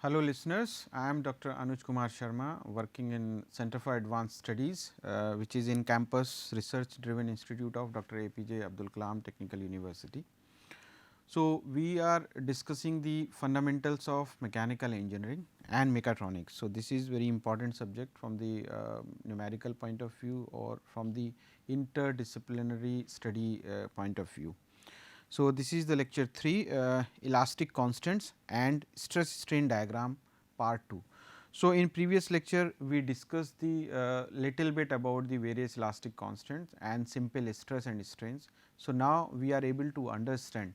Hello listeners, I am Dr. Anuj Kumar Sharma working in Center for Advanced Studies which is in campus research driven institute of Dr. APJ Abdul Kalam Technical University. So, we are discussing the fundamentals of mechanical engineering and mechatronics. So, this is very important subject from the numerical point of view or from the interdisciplinary study point of view. So, this is the lecture 3 elastic constants and stress strain diagram part 2. So, in previous lecture we discussed the little bit about the various elastic constants and simple stress and strains. So, now we are able to understand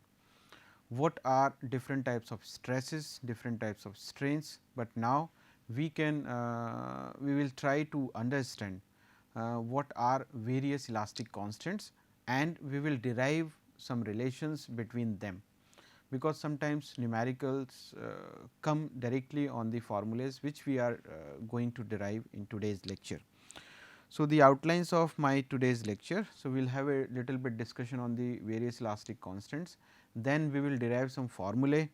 what are different types of stresses, different types of strains, but now we can we will try to understand what are various elastic constants and we will derive some relations between them, because sometimes numericals come directly on the formulas which we are going to derive in today's lecture. So, the outlines of my today's lecture. So, we will have a little bit discussion on the various elastic constants, then we will derive some formulae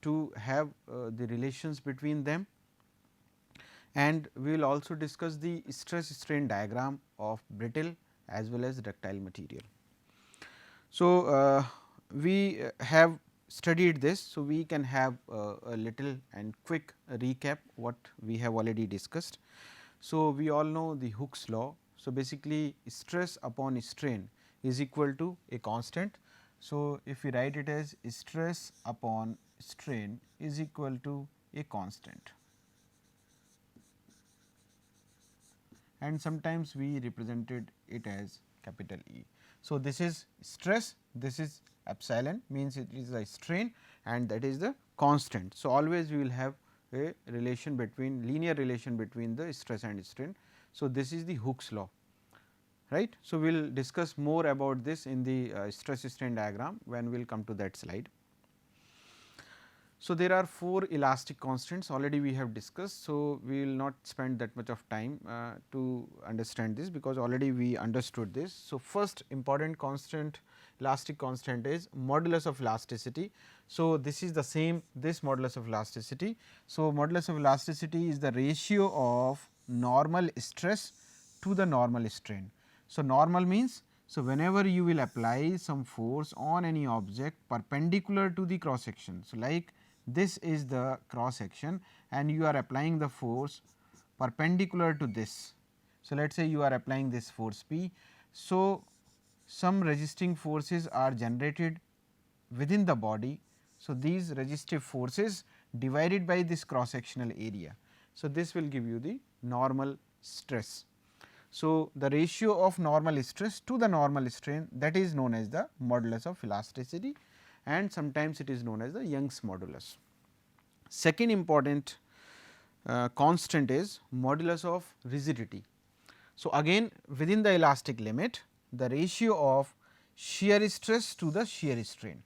to have the relations between them, and we will also discuss the stress strain diagram of brittle as well as ductile material. So, we have studied this. So, we can have a little and quick recap what we have already discussed. So, we all know the Hooke's law. So, basically stress upon strain is equal to a constant. So, if we write it as stress upon strain is equal to a constant, and sometimes we represented it as capital E. So, this is stress, this is epsilon, means it is a strain and that is the constant. So, always we will have a relation between linear relation between the stress and strain. So, this is the Hooke's law, right. So, we will discuss more about this in the stress strain diagram when we will come to that slide. So, there are 4 elastic constants already we have discussed. So, we will not spend that much of time to understand this, because already we understood this. So, first important constant, elastic constant, is modulus of elasticity. So, this is the same, this modulus of elasticity. So, modulus of elasticity is the ratio of normal stress to the normal strain. So, normal means, so whenever you will apply some force on any object perpendicular to the cross section. So, like this is the cross section and you are applying the force perpendicular to this. So, let us say you are applying this force P. So, some resisting forces are generated within the body. So, these resistive forces divided by this cross sectional area. So, this will give you the normal stress. So, the ratio of normal stress to the normal strain, that is known as the modulus of elasticity, and sometimes it is known as the Young's modulus. Second important constant is modulus of rigidity. So, again within the elastic limit, the ratio of shear stress to the shear strain.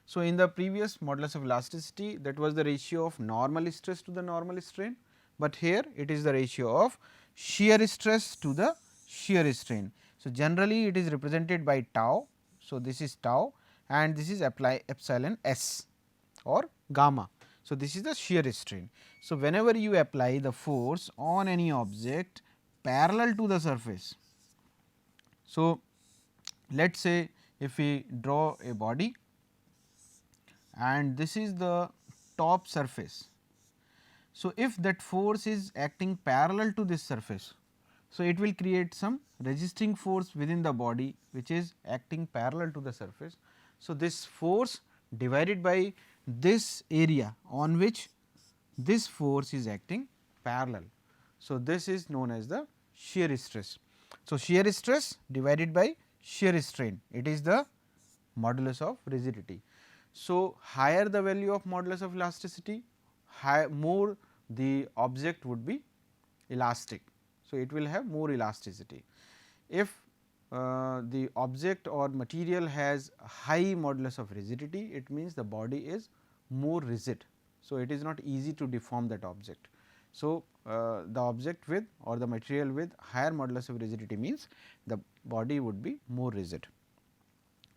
So, in the previous modulus of elasticity, that was the ratio of normal stress to the normal strain, but here it is the ratio of shear stress to the shear strain. So, generally it is represented by tau. So, this is tau and this is epsilon s or gamma. So, this is the shear strain. So, whenever you apply the force on any object parallel to the surface. So, let us say if we draw a body and this is the top surface. So, if that force is acting parallel to this surface, so it will create some resisting force within the body which is acting parallel to the surface. So, this force divided by this area on which this force is acting parallel. So, this is known as the shear stress. So, shear stress divided by shear strain, it is the modulus of rigidity. So, higher the value of modulus of elasticity, more the object would be elastic. So, it will have more elasticity. If the object or material has high modulus of rigidity, it means the body is more rigid. So, it is not easy to deform that object. So, the object with or the material with higher modulus of rigidity means the body would be more rigid.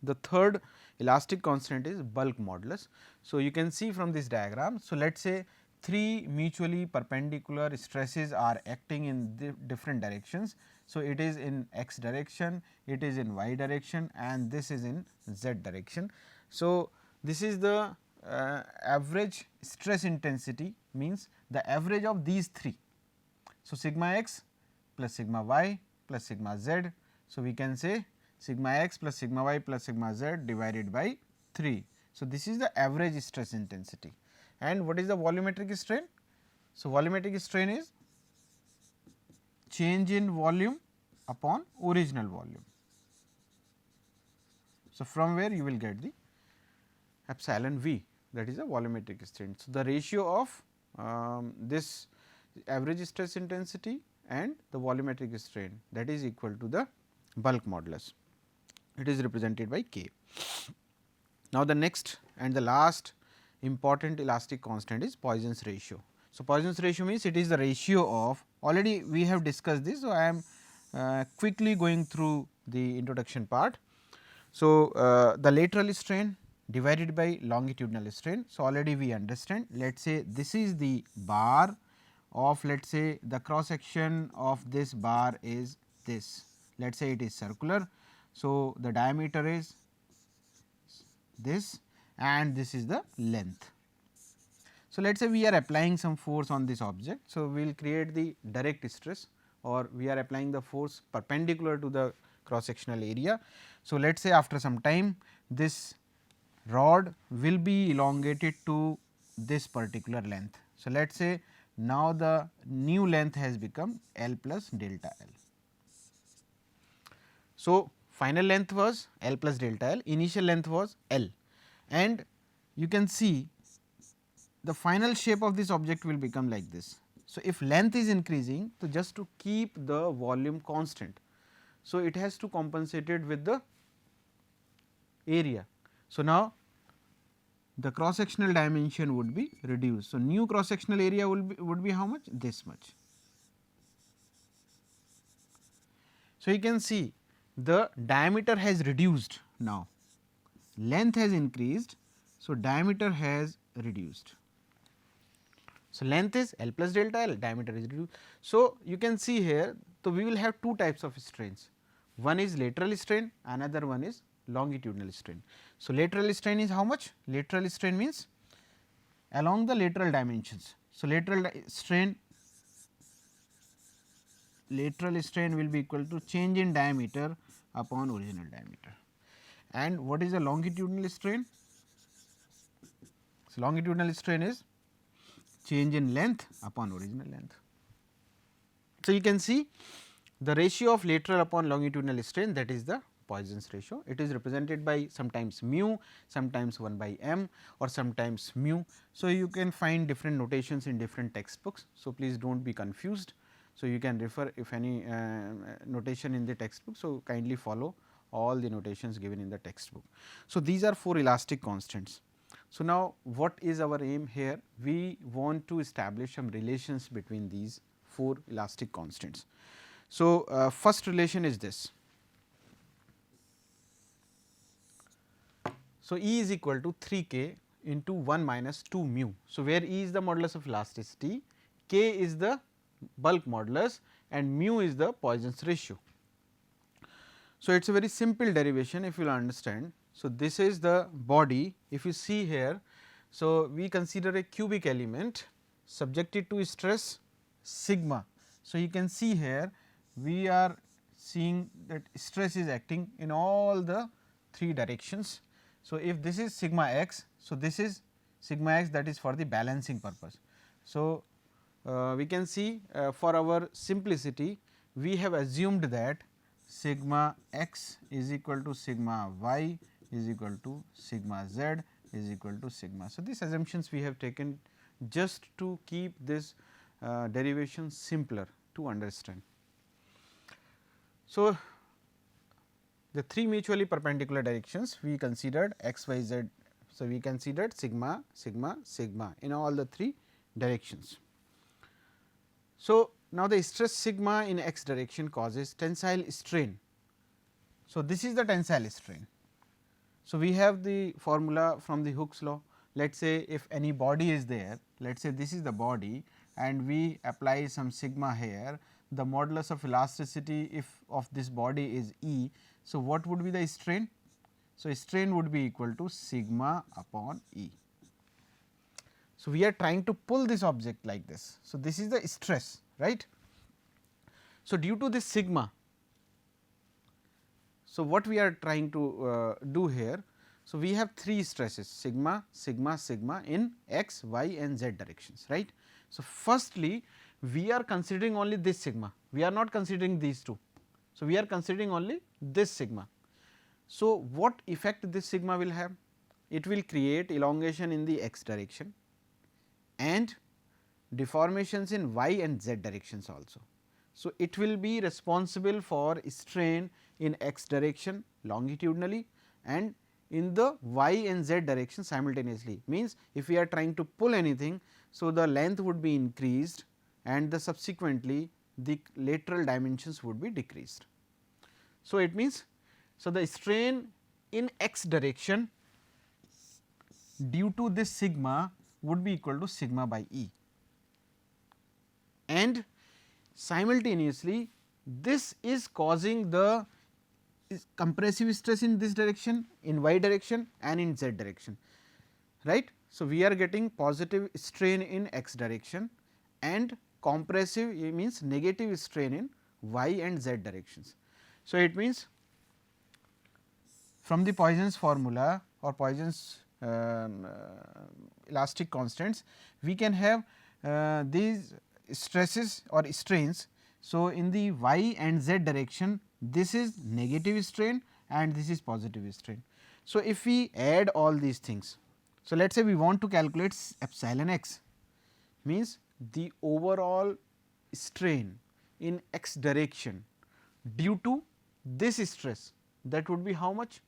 The third elastic constant is bulk modulus. So, you can see from this diagram. So, let us say three mutually perpendicular stresses are acting in different directions. So, it is in x direction, it is in y direction and this is in z direction. So, this is the average stress intensity, means the average of these three. So, sigma x plus sigma y plus sigma z. So, we can say sigma x plus sigma y plus sigma z divided by 3. So, this is the average stress intensity. And what is the volumetric strain? So, volumetric strain is change in volume upon original volume. So, from where you will get the epsilon v, that is the volumetric strain. So, the ratio of this average stress intensity and the volumetric strain, that is equal to the bulk modulus. It is represented by K. Now, the next and the last important elastic constant is Poisson's ratio. So, Poisson's ratio means it is the ratio of, already we have discussed this. So, I am quickly going through the introduction part. So, the lateral strain divided by longitudinal strain. So, already we understand, let us say this is the bar of, let us say the cross section of this bar is this, let us say it is circular. So, the diameter is this and this is the length. So, let us say we are applying some force on this object. So, we will create the direct stress, or we are applying the force perpendicular to the cross sectional area. So, let us say after some time this rod will be elongated to this particular length. So, let us say now the new length has become L plus delta L. So, final length was L plus delta L, initial length was L, and you can see the final shape of this object will become like this. So, if length is increasing, so just to keep the volume constant, so it has to compensate it with the area. So, now the cross sectional dimension would be reduced. So, new cross sectional area would be how much? This much. So, you can see the diameter has reduced now, length has increased. So, diameter has reduced. So, length is L plus delta L, diameter is reduced. So, you can see here, so we will have two types of strains, one is lateral strain, another one is longitudinal strain. So, lateral strain is how much? Lateral strain means along the lateral dimensions. So, lateral strain will be equal to change in diameter upon original diameter. And what is the longitudinal strain? So, longitudinal strain is change in length upon original length. So, you can see the ratio of lateral upon longitudinal strain, that is the Poisson's ratio. It is represented by sometimes mu, sometimes 1 by m or sometimes mu. So, you can find different notations in different textbooks. So, please do not be confused. So, you can refer if any notation in the textbook. So, kindly follow all the notations given in the textbook. So, these are 4 elastic constants. So, now what is our aim here? We want to establish some relations between these 4 elastic constants. So, first relation is this. So, E is equal to 3 k into 1 minus 2 mu. So, where E is the modulus of elasticity, k is the bulk modulus and mu is the Poisson's ratio. So, it is a very simple derivation if you will understand. So, this is the body, if you see here. So, we consider a cubic element subjected to stress sigma. So, you can see here we are seeing that stress is acting in all the 3 directions. So, if this is sigma x, so this is sigma x, that is for the balancing purpose. So, we can see for our simplicity we have assumed that sigma x is equal to sigma y is equal to sigma z is equal to sigma. So, these assumptions we have taken just to keep this derivation simpler to understand. So, the 3 mutually perpendicular directions we considered x, y, z. So, we considered sigma, sigma, sigma in all the 3 directions. So, now the stress sigma in x direction causes tensile strain. So, this is the tensile strain. So, we have the formula from the Hooke's law. Let us say if any body is there, let us say this is the body and we apply some sigma here, the modulus of elasticity if of this body is E. So, what would be the strain? So, strain would be equal to sigma upon E. So, we are trying to pull this object like this. So, this is the stress, right. So, due to this sigma, so what we are trying to do here. So, we have three stresses sigma, sigma, sigma in x, y and z directions, right. So, firstly we are considering only this sigma, we are not considering these two. So, we are considering only this sigma. So, what effect this sigma will have? It will create elongation in the x direction and deformations in y and z directions also. So, it will be responsible for strain in x direction longitudinally and in the y and z direction simultaneously, means if we are trying to pull anything. So, the length would be increased and the subsequently the lateral dimensions would be decreased. So, it means, so the strain in x direction due to this sigma would be equal to sigma by E, and simultaneously this is causing the compressive stress in this direction, in y direction and in z direction, right. So, we are getting positive strain in x direction and compressive means negative strain in y and z directions. So, it means from the Poisson's formula or Poisson's elastic constants, we can have these stresses or strains. So, in the y and z direction this is negative strain and this is positive strain. So, if we add all these things, so let us say we want to calculate epsilon x, means the overall strain in x direction due to this stress, that would be how much?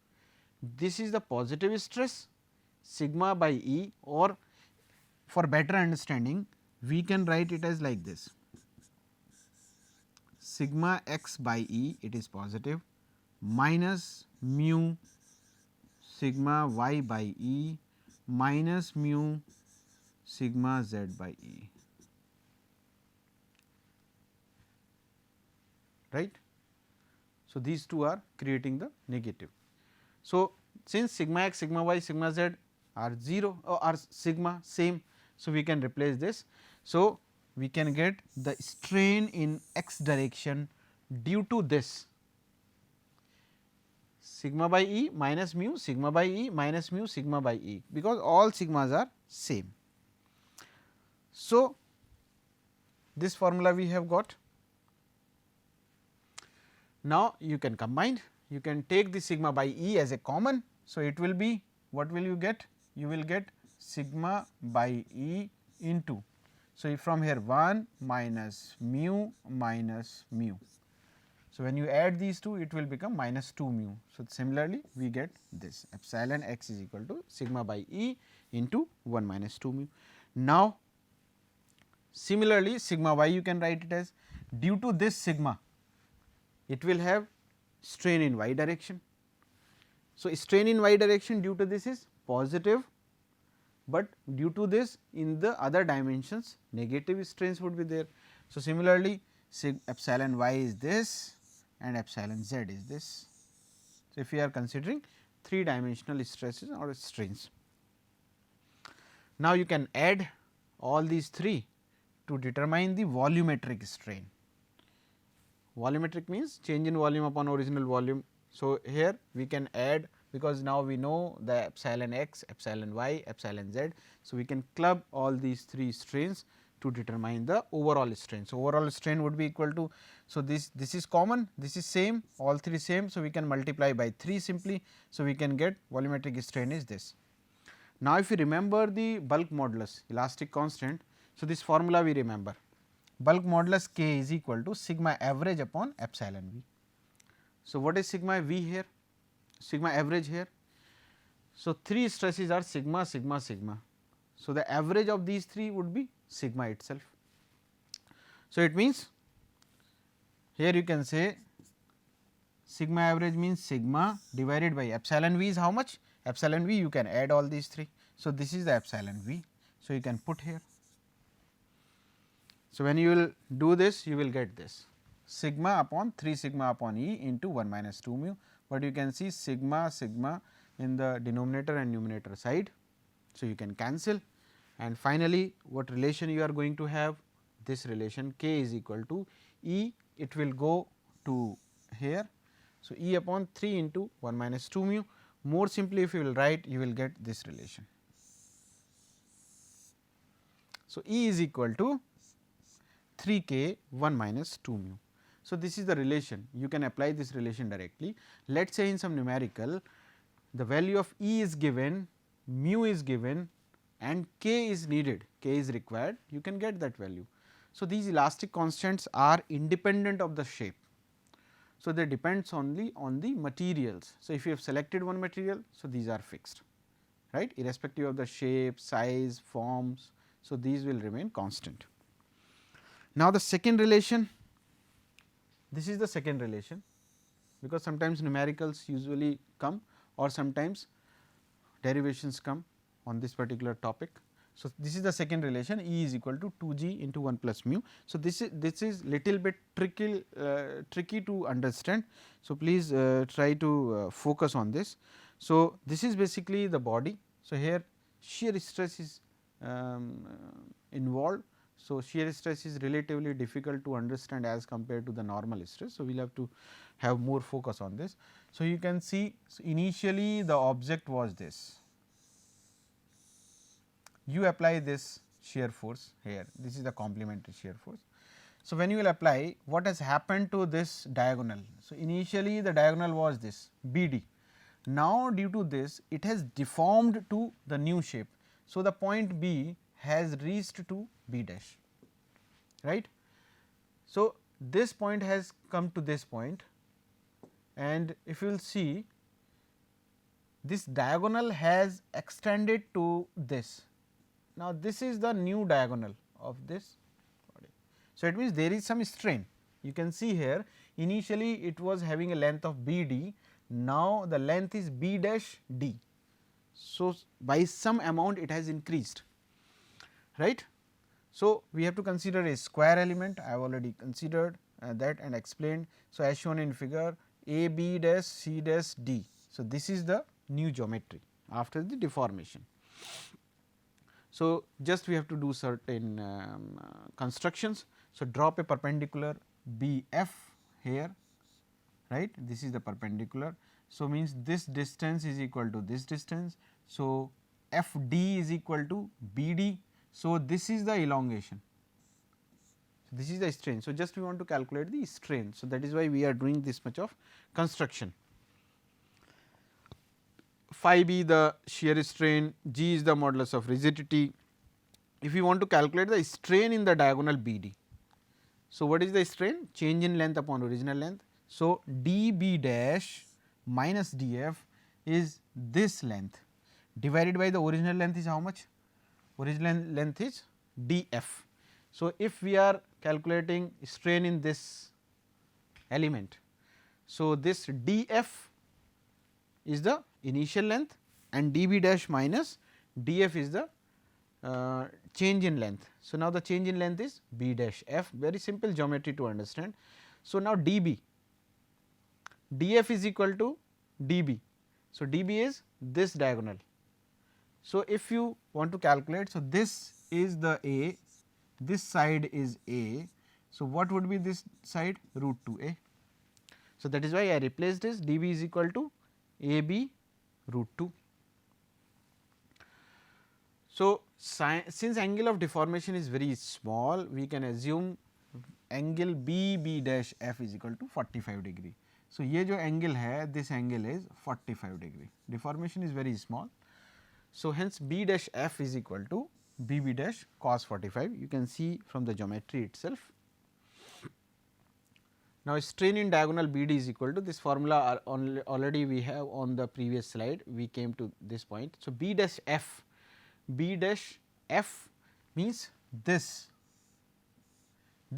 This is the positive stress sigma by E, or for better understanding we can write it as like this: sigma x by E, it is positive, minus mu sigma y by E minus mu sigma z by E, right. So, these two are creating the negative. So, since sigma x, sigma y, sigma z are 0 or are sigma same, so we can replace this. So, we can get the strain in x direction due to this sigma by E minus mu sigma by E minus mu sigma by E, because all sigmas are same. So, this formula we have got. Now, you can combine, you can take the sigma by E as a common. So, it will be, what will you get? You will get sigma by E into, so from here 1 minus mu minus mu. So, when you add these two, it will become minus 2 mu. So, similarly we get this epsilon x is equal to sigma by E into 1 minus 2 mu. Now, similarly sigma y you can write it as, due to this sigma it will have strain in y direction. So, strain in y direction due to this is positive, but due to this in the other dimensions negative strains would be there. So, similarly epsilon y is this and epsilon z is this. So, if we are considering 3 dimensional stresses or strains. Now, you can add all these 3 to determine the volumetric strain. Volumetric means change in volume upon original volume. So, here we can add, because now we know the epsilon x, epsilon y, epsilon z. So, we can club all these 3 strains to determine the overall strain. So, overall strain would be equal to, so this is common, this is same, all 3 same. So, we can multiply by 3 simply. So, we can get volumetric strain is this. Now, if you remember the bulk modulus elastic constant, so this formula we remember, bulk modulus K is equal to sigma average upon epsilon v. So, what is sigma v here? Sigma average here. So, 3 stresses are sigma, sigma, sigma. So, the average of these 3 would be sigma itself. So, it means here you can say Sigma average means sigma divided by epsilon v is how much? Epsilon v, you can add all these three. So, this is the epsilon v. So, you can put here. So, when you will do this, you will get this sigma upon 3 sigma upon E into 1 minus 2 mu, but you can see sigma sigma in the denominator and numerator side. So, you can cancel, and finally, what relation you are going to have? This relation k is equal to E, it will go to here. So, E upon 3 into 1 minus 2 mu. More simply, if you will write, you will get this relation. So, E is equal to 3 k 1 minus 2 mu. So, this is the relation, you can apply this relation directly. Let us say in some numerical, the value of E is given, mu is given and k is needed, k is required, you can get that value. So, these elastic constants are independent of the shape. So, they depends only on the materials. So, if you have selected one material, so these are fixed, right, irrespective of the shape, size, forms. So, these will remain constant. Now, the second relation, this is the second relation, because sometimes numericals usually come or sometimes derivations come on this particular topic. So, this is the second relation, E is equal to 2 g into 1 plus mu. So, this is little bit tricky to understand. So, please try to focus on this. So, this is basically the body. So, here shear stress is involved. So, shear stress is relatively difficult to understand as compared to the normal stress. So, we will have to have more focus on this. So, you can see, so initially the object was this, you apply this shear force here, this is the complementary shear force. So, when you will apply, what has happened to this diagonal? So, initially the diagonal was this BD, now due to this it has deformed to the new shape. So, the point B has reached to B dash, right. So, this point has come to this point, and if you will see, this diagonal has extended to this. Now, this is the new diagonal of this body. So, it means there is some strain. You can see here, initially it was having a length of B d, now the length is B dash d. So, by some amount it has increased, right. So, we have to consider a square element, I have already considered that and explained. So, as shown in figure A B dash C dash D. So, this is the new geometry after the deformation. So, just we have to do certain constructions. So, drop a perpendicular BF here, right, this is the perpendicular. So, means this distance is equal to this distance. So, FD is equal to BD. So, this is the elongation, this is the strain. So, just we want to calculate the strain. So, that is why we are doing this much of construction. Phi b the shear strain, G is the modulus of rigidity. If you want to calculate the strain in the diagonal BD, so what is the strain? Change in length upon original length. So, dB dash minus dF is this length divided by the original length is how much? Original length is dF. So, if we are calculating strain in this element, so this dF is the initial length and dB dash minus dF is the change in length. So, now the change in length is B dash F, very simple geometry to understand. So, now dB, dF is equal to dB. So, dB is this diagonal. So, if you want to calculate, so this is the A, this side is A. So, what would be this side? Root 2A. So, that is why I replaced this, dB is equal to AB root 2. So, since angle of deformation is very small, we can assume angle B dash F is equal to 45 degree. So, ये जो angle है, this angle is 45 degree, deformation is very small. So, hence B dash F is equal to BB dash cos 45, you can see from the geometry itself. Now, strain in diagonal BD is equal to this formula already we have on the previous slide, we came to this point. So, B dash F means this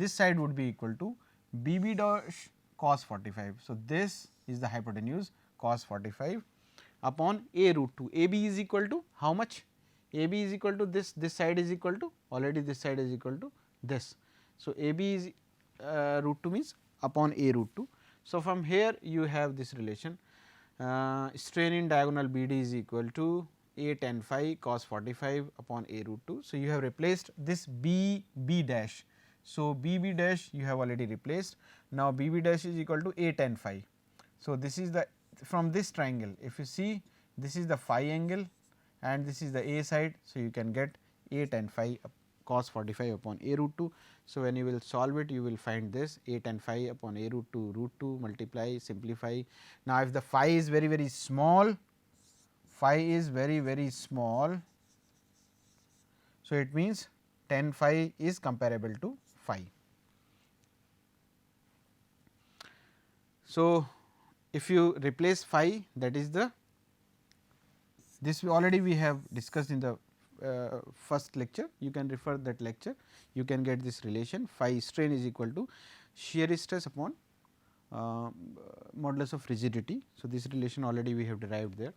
side would be equal to BB dash cos 45. So, this is the hypotenuse cos 45 upon a root 2. AB is equal to how much? AB is equal to this side is equal to, already this side is equal to this. So, AB is root 2 means upon a root 2. So, from here you have this relation, strain in diagonal BD is equal to a tan phi cos 45 upon a root 2. So, you have replaced this B B dash. So, B B dash you have already replaced. Now, B B dash is equal to a tan phi. So, this is the, from this triangle, if you see, this is the phi angle and this is the a side. So, you can get a tan phi cos 45 upon a root 2. So, when you will solve it, you will find this a tan phi upon a root 2 multiply, simplify. Now, if the phi is very small, phi is very small. So, it means tan phi is comparable to phi. So, if you replace phi, that is the, this already we have discussed in the first lecture, you can refer that lecture, you can get this relation phi strain is equal to shear stress upon modulus of rigidity. So, this relation already we have derived there.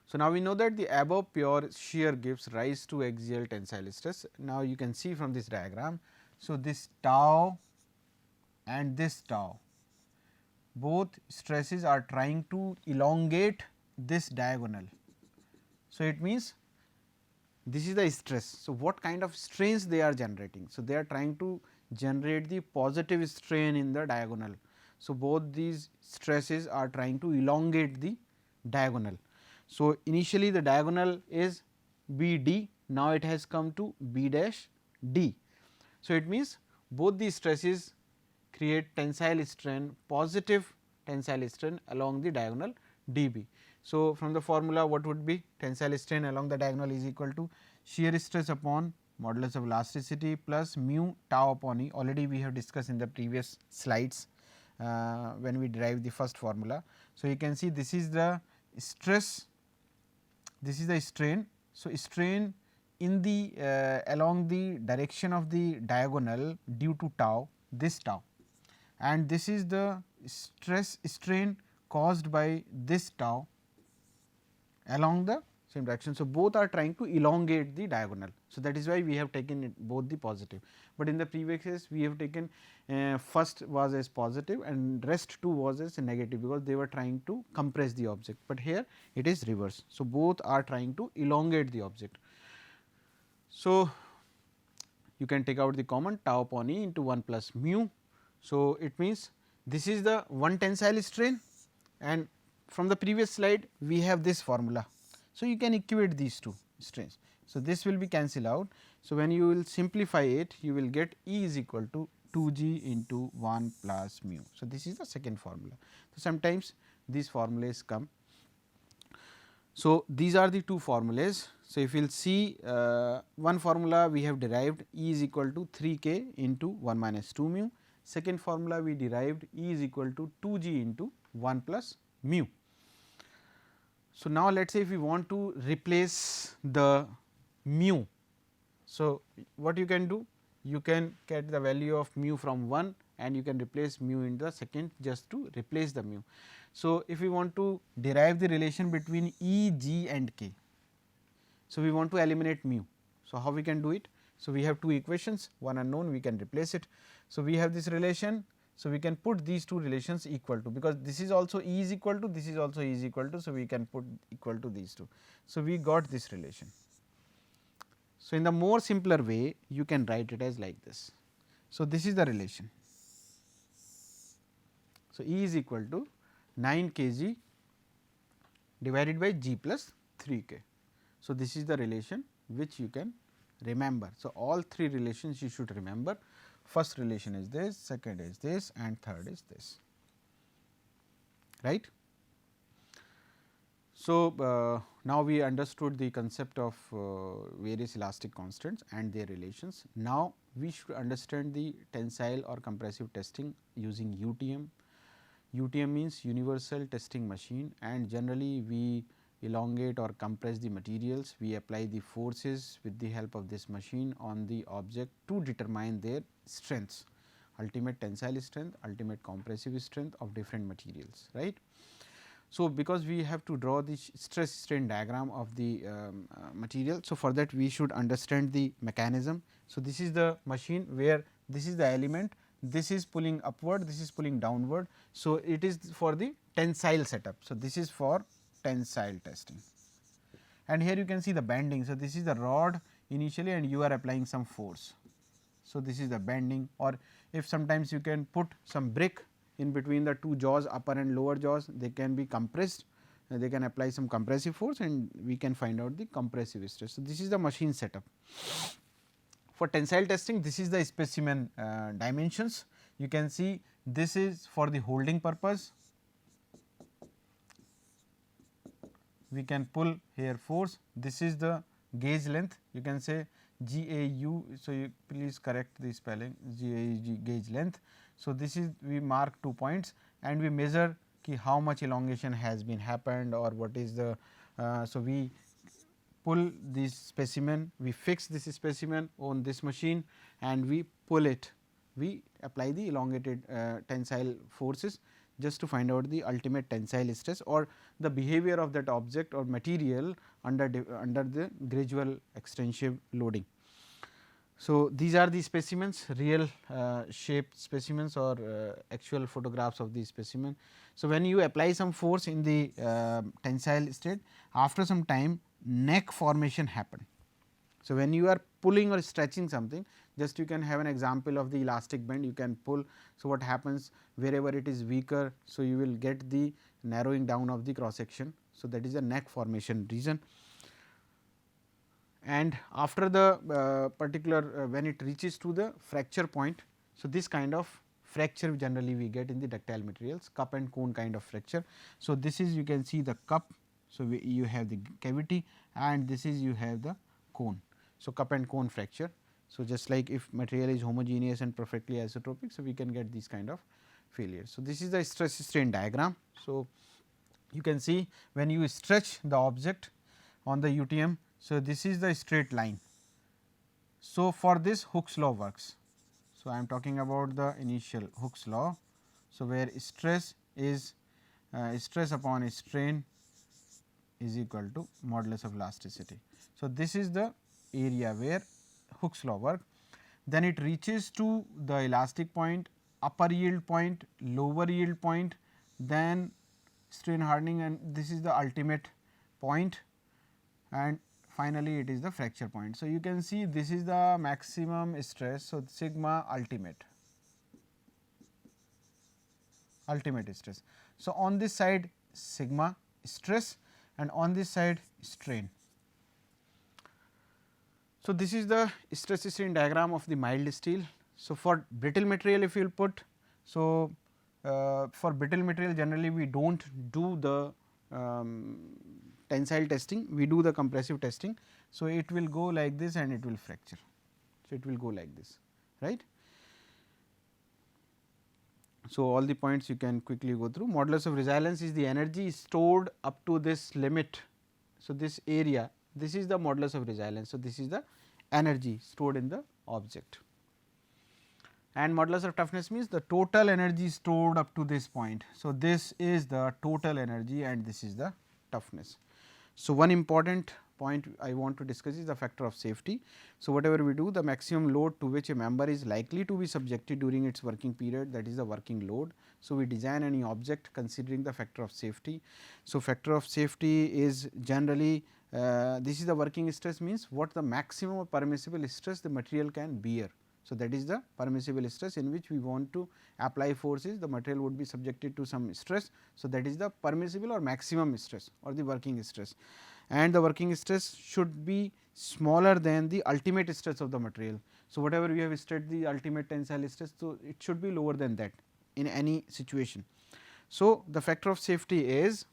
So, now we know that the above pure shear gives rise to axial tensile stress. Now, you can see from this diagram. So, this tau and this tau, both stresses are trying to elongate this diagonal. So, it means this is the stress. So, what kind of strains they are generating? So, they are trying to generate the positive strain in the diagonal. So, both these stresses are trying to elongate the diagonal. So, initially the diagonal is B D, now it has come to B dash D. So, it means both these stresses create tensile strain, positive tensile strain along the diagonal D B. So, from the formula what would be tensile strain along the diagonal is equal to shear stress upon modulus of elasticity plus mu tau upon E, already we have discussed in the previous slides when we derived the first formula. So, you can see this is the stress, this is the strain. So, strain in the along the direction of the diagonal due to tau, this tau, and this is the stress strain caused by this tau along the same direction. So, both are trying to elongate the diagonal. So, that is why we have taken it both the positive, but in the previous case we have taken first was as positive and rest 2 was as negative, because they were trying to compress the object, but here it is reverse. So, both are trying to elongate the object. So, you can take out the common tau upon E into 1 plus mu. So, it means this is the one tensile strain, and from the previous slide we have this formula. So, you can equate these two strains. So, this will be cancelled out. So, when you will simplify it, you will get E is equal to 2g into 1 plus mu. So, this is the second formula. So, sometimes these formulas come. So, these are the two formulas. So, if you will see one formula we have derived E is equal to 3k into 1 minus 2 mu. Second formula we derived E is equal to 2g into 1 plus mu. So, now let us say if we want to replace the mu. So, what you can do? You can get the value of mu from 1 and you can replace mu in the second just to replace the mu. So, if we want to derive the relation between E, G and K, so we want to eliminate mu. So, how we can do it? So, we have two equations, one unknown, we can replace it. So, we have this relation. So, we can put these two relations equal to, because this is also E is equal to, this is also E is equal to. So, we can put equal to these two. So, we got this relation. So, in the more simpler way you can write it as like this. So, this is the relation. So, E is equal to 9 kg divided by G plus 3k. So, this is the relation which you can remember. So, all three relations you should remember. First relation is this, second is this and third is this, right. So, now we understood the concept of various elastic constants and their relations. Now, we should understand the tensile or compressive testing using UTM. UTM means universal testing machine, and generally we elongate or compress the materials. We apply the forces with the help of this machine on the object to determine their strengths. ultimate tensile strength, ultimate compressive strength of different materials, right. So, because we have to draw the stress strain diagram of the material. So, for that we should understand the mechanism. So, this is the machine where this is the element, this is pulling upward, this is pulling downward. So, it is for the tensile setup. So, this is for tensile testing, and here you can see the bending. So, this is the rod initially and you are applying some force. So, this is the bending, or if sometimes you can put some brick in between the two jaws, upper and lower jaws, they can be compressed, they can apply some compressive force and we can find out the compressive stress. So, this is the machine setup. For tensile testing, this is the specimen dimensions. You can see this is for the holding purpose, we can pull here force, this is the gauge length, you can say GAU. So, you please correct the spelling, GAU gauge length. So, this is we mark 2 points and we measure ki how much elongation has been happened or what is the. So, we pull this specimen, we fix this specimen on this machine and we pull it, we apply the elongated tensile forces just to find out the ultimate tensile stress or the behavior of that object or material under the gradual extensive loading. So, these are the specimens, real shaped specimens or actual photographs of the specimen. So, when you apply some force in the tensile state, after some time neck formation happen. So, when you are pulling or stretching something, just you can have an example of the elastic band, you can pull. So, what happens wherever it is weaker, so you will get the narrowing down of the cross section. So, that is the neck formation region. And after the particular when it reaches to the fracture point. So, this kind of fracture generally we get in the ductile materials, cup and cone kind of fracture. So, this is you can see the cup. So, you have the cavity and this is you have the cone. So, cup and cone fracture. So, just like if material is homogeneous and perfectly isotropic. So, we can get these kind of failures. So, this is the stress strain diagram. So, you can see when you stretch the object on the UTM. So, this is the straight line. So, for this Hooke's law works. So, I am talking about the initial Hooke's law. So, where stress is stress upon strain is equal to modulus of elasticity. So, this is the area where Hooke's law work. Then it reaches to the elastic point, upper yield point, lower yield point, then strain hardening, and this is the ultimate point, and finally, it is the fracture point. So, you can see this is the maximum stress. So, sigma ultimate stress. So, on this side sigma stress and on this side strain. So, this is the stress strain diagram of the mild steel. So, for brittle material if you will put. So, for brittle material generally we do not do the tensile testing, we do the compressive testing. So, it will go like this and it will fracture. So, it will go like this, right. So, all the points you can quickly go through. Modulus of resilience is the energy stored up to this limit. So, this area, this is the modulus of resilience. So, this is the energy stored in the object, and modulus of toughness means the total energy stored up to this point. So, this is the total energy and this is the toughness. So, one important point I want to discuss is the factor of safety. So, whatever we do, the maximum load to which a member is likely to be subjected during its working period, that is the working load. So, we design any object considering the factor of safety. So, factor of safety is generally this is the working stress, means what the maximum permissible stress the material can bear. So, that is the permissible stress in which we want to apply forces, the material would be subjected to some stress. So, that is the permissible or maximum stress or the working stress, and the working stress should be smaller than the ultimate stress of the material. So, whatever we have stated the ultimate tensile stress, so it should be lower than that in any situation. So, the factor of safety is,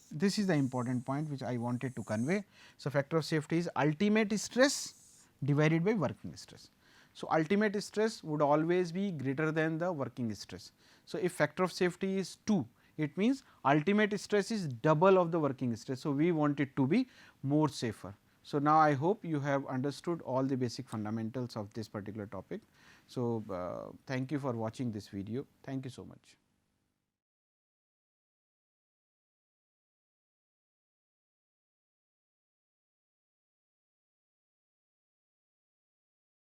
this is the important point which I wanted to convey. So, factor of safety is ultimate stress divided by working stress. So, ultimate stress would always be greater than the working stress. So, if factor of safety is 2, it means ultimate stress is double of the working stress. So, we want it to be more safer. So, now I hope you have understood all the basic fundamentals of this particular topic. So, thank you for watching this video. Thank you so much.